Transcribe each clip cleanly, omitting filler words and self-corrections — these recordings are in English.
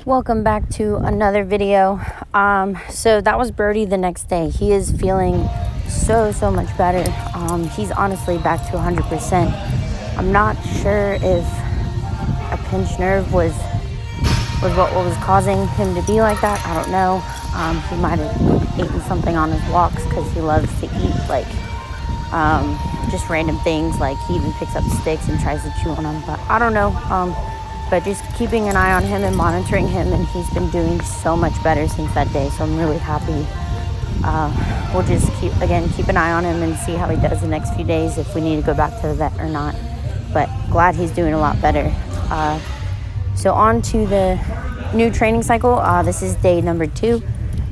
Welcome back to another video. So that was Birdie the next day. He is feeling so much better. He's honestly back to 100%. I'm not sure if a pinched nerve was what was causing him to be like that. I don't know. He might have eaten something on his walks because he loves to eat like just random things. Like he even picks up sticks and tries to chew on them, but I don't know. But just keeping an eye on him and monitoring him, and he's been doing so much better since that day, so I'm really happy. We'll just keep an eye on him and see how he does the next few days, if we need to go back to the vet or not. But glad he's doing a lot better. So on to the new training cycle. This is day number 2.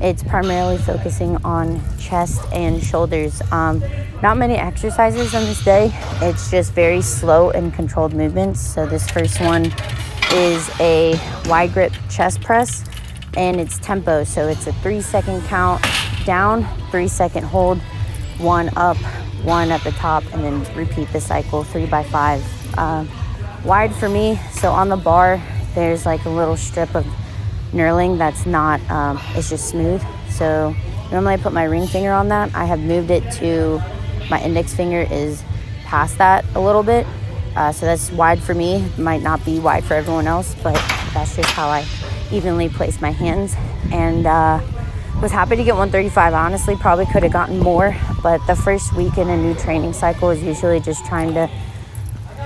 It's primarily focusing on chest and shoulders. Not many exercises on this day. It's just very slow and controlled movements. So this first one is a wide grip chest press, and it's tempo. So it's a 3-second count down, 3-second hold, 1 up, 1 at the top, and then repeat the cycle 3 by 5. Wide for me. So on the bar, there's like a little strip of knurling that's not, it's just smooth. So normally I put my ring finger on that. I have moved it to my index finger is past that a little bit. So that's wide for me. Might not be wide for everyone else, but that's just how I evenly place my hands. And was happy to get 135. I honestly probably could have gotten more, but the first week in a new training cycle is usually just trying to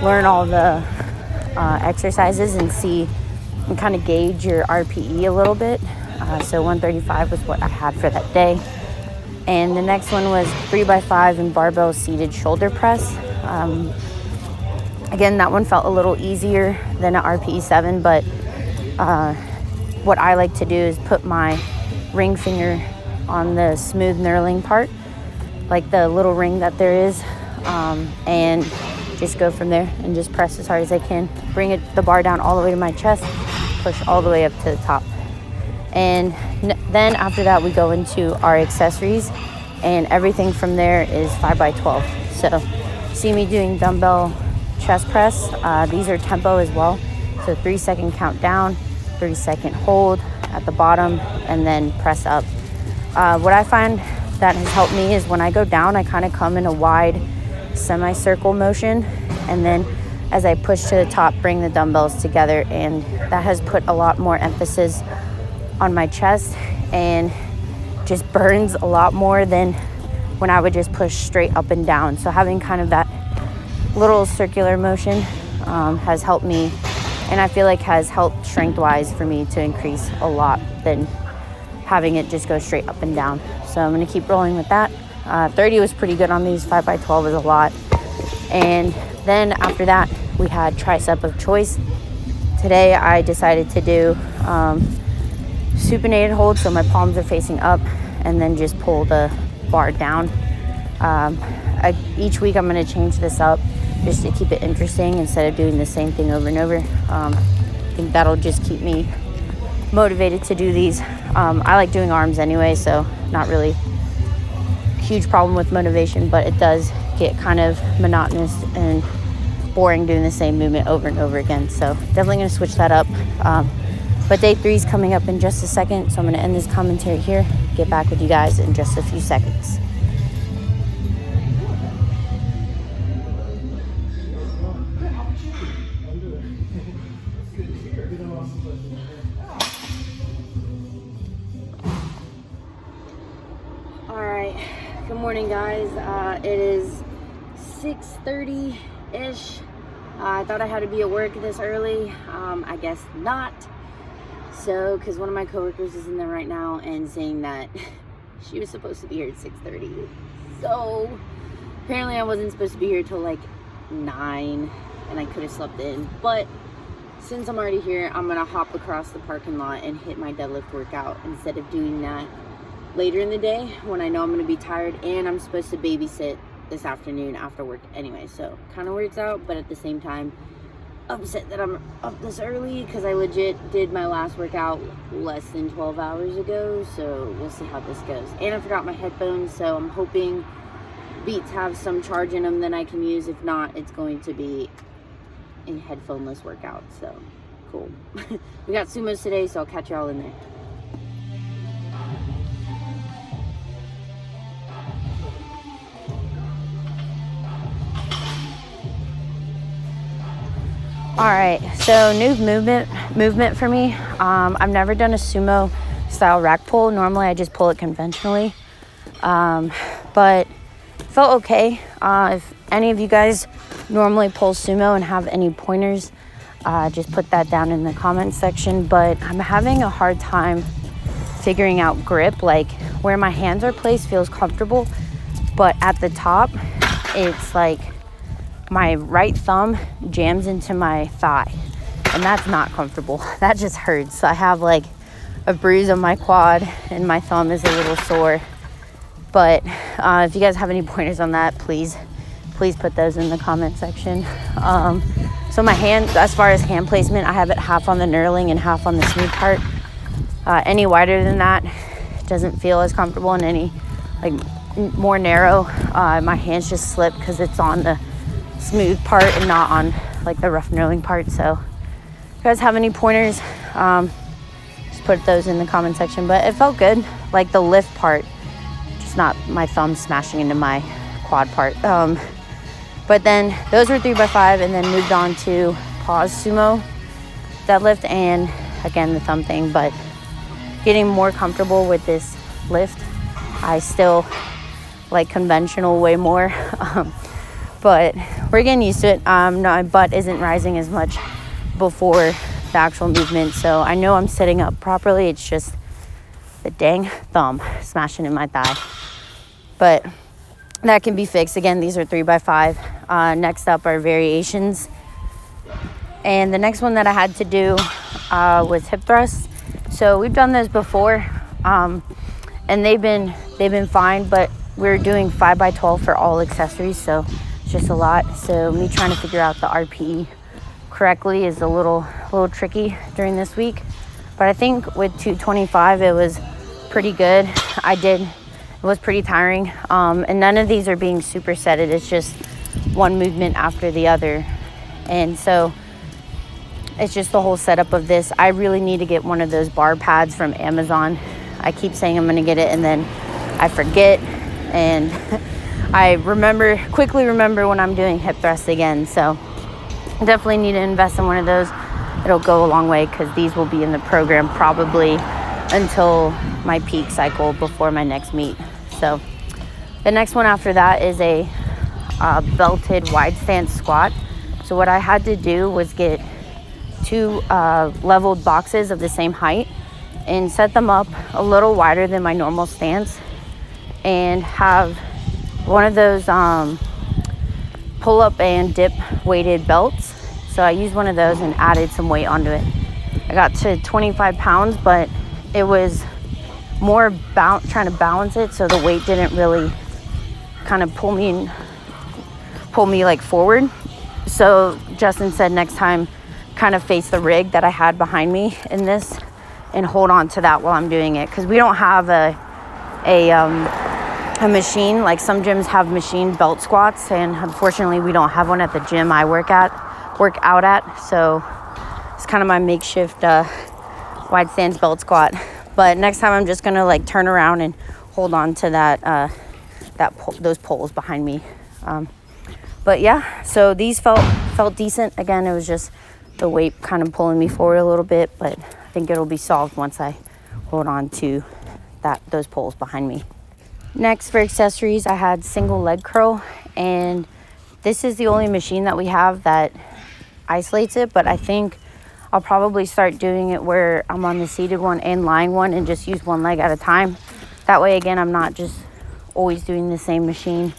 learn all the exercises and see and kind of gauge your RPE a little bit. So 135 was what I had for that day. And the next one was 3 by 5 and barbell seated shoulder press. Again, that one felt a little easier than an RPE 7, but what I like to do is put my ring finger on the smooth knurling part, like the little ring that there is, and just go from there and just press as hard as I can. Bring the bar down all the way to my chest, push all the way up to the top. And then after that, we go into our accessories, and everything from there is 5 by 12. So see me doing dumbbell chest press. These are tempo as well. So 3-second count down, 3-second hold at the bottom, and then press up. What I find that has helped me is when I go down, I kind of come in a wide semicircle motion, and then as I push to the top, bring the dumbbells together, and that has put a lot more emphasis on my chest and just burns a lot more than when I would just push straight up and down. So having kind of that little circular motion has helped me, and I feel like has helped strength-wise for me to increase a lot than having it just go straight up and down. So I'm gonna keep rolling with that. 30 was pretty good on these. 5 by 12 is a lot. And then after that, we had tricep of choice. Today I decided to do supinated hold, so my palms are facing up, and then just pull the bar down. Each week I'm going to change this up just to keep it interesting instead of doing the same thing over and over. I think that'll just keep me motivated to do these. I like doing arms anyway, so not really a huge problem with motivation, but it does get kind of monotonous and boring doing the same movement over and over again. So definitely going to switch that up. But day 3 is coming up in just a second, so I'm going to end this commentary here, get back with you guys in just a few seconds. All right, good morning, guys. It is 6:30-ish. I thought I had to be at work this early. I guess not. So, because one of my coworkers is in there right now and saying that she was supposed to be here at 6:30. So, apparently I wasn't supposed to be here till like 9, and I could have slept in. But since I'm already here, I'm going to hop across the parking lot and hit my deadlift workout instead of doing that later in the day when I know I'm going to be tired, and I'm supposed to babysit this afternoon after work anyway. So, kind of works out, but at the same time, upset that I'm up this early because I legit did my last workout less than 12 hours ago, so we'll see how this goes. And I forgot my headphones, so I'm hoping Beats have some charge in them that I can use. If not, it's going to be a headphoneless workout, so Cool. We got sumos today, so I'll catch y'all in there. All right, so new movement for me. I've never done a sumo style rack pull. Normally I just pull it conventionally, but felt okay. If any of you guys normally pull sumo and have any pointers, just put that down in the comments section. But I'm having a hard time figuring out grip, like where my hands are placed feels comfortable, but at the top it's like my right thumb jams into my thigh, and that's not comfortable. That just hurts. I have like a bruise on my quad and my thumb is a little sore. But if you guys have any pointers on that, please put those in the comment section. So my hand, as far as hand placement, I have it half on the knurling and half on the smooth part. Any wider than that doesn't feel as comfortable, and any like more narrow, my hands just slip because it's on the smooth part and not on like the rough knurling part. So if you guys have any pointers, just put those in the comment section. But it felt good, like the lift part, just not my thumb smashing into my quad part. But then those were 3x5, and then moved on to pause sumo deadlift, and again the thumb thing, but getting more comfortable with this lift. I still like conventional way more, but we're getting used to it. My butt isn't rising as much before the actual movement, so I know I'm sitting up properly. It's just the dang thumb smashing in my thigh, but that can be fixed. Again, these are 3x5. Next up are variations, and the next one that I had to do was hip thrusts. So we've done those before, and they've been fine, but we're doing 5x12 for all accessories, so it's just a lot. So me trying to figure out the RPE correctly is a little tricky during this week, but I think with 225 it was pretty good. It was pretty tiring, and none of these are being supersetted. It's just one movement after the other, and so it's just the whole setup of this. I really need to get one of those bar pads from Amazon. I keep saying I'm going to get it, and then I forget, and I quickly remember when I'm doing hip thrusts again. So definitely need to invest in one of those. It'll go a long way, because these will be in the program probably until my peak cycle before my next meet. So the next one after that is a belted wide stance squat. So what I had to do was get 2 leveled boxes of the same height and set them up a little wider than my normal stance, and have one of those pull up and dip weighted belts. So I used one of those and added some weight onto it. I got to 25 pounds, but it was more trying to balance it, so the weight didn't really kind of pull me like forward. So Justin said next time kind of face the rig that I had behind me in this and hold on to that while I'm doing it, because we don't have a machine. Like some gyms have machine belt squats, and unfortunately we don't have one at the gym I work out at. So it's kind of my makeshift wide stance belt squat. But next time I'm just gonna like turn around and hold on to that those poles behind me. But yeah, so these felt decent. Again, it was just the weight kind of pulling me forward a little bit, but I think it'll be solved once I hold on to those poles behind me. Next, for accessories, I had single leg curl, and this is the only machine that we have that isolates it, but I think I'll probably start doing it where I'm on the seated one and lying one, and just use one leg at a time. That way, again, I'm not just always doing the same machine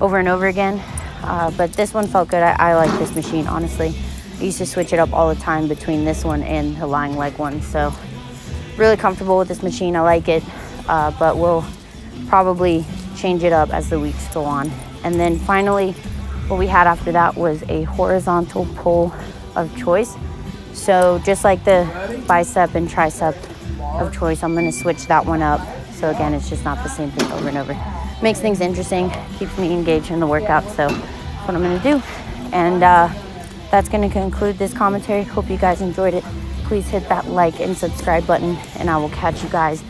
over and over again. But this one felt good. I like this machine, honestly. I used to switch it up all the time between this one and the lying leg one. So really comfortable with this machine. I like it, but we'll probably change it up as the weeks go on. And then finally, what we had after that was a horizontal pull of choice. So just like the bicep and tricep of choice, I'm gonna switch that one up. So again, it's just not the same thing over and over. Makes things interesting, keeps me engaged in the workout. So that's what I'm gonna do. And that's going to conclude this commentary. Hope you guys enjoyed it. Please hit that like and subscribe button, and I will catch you guys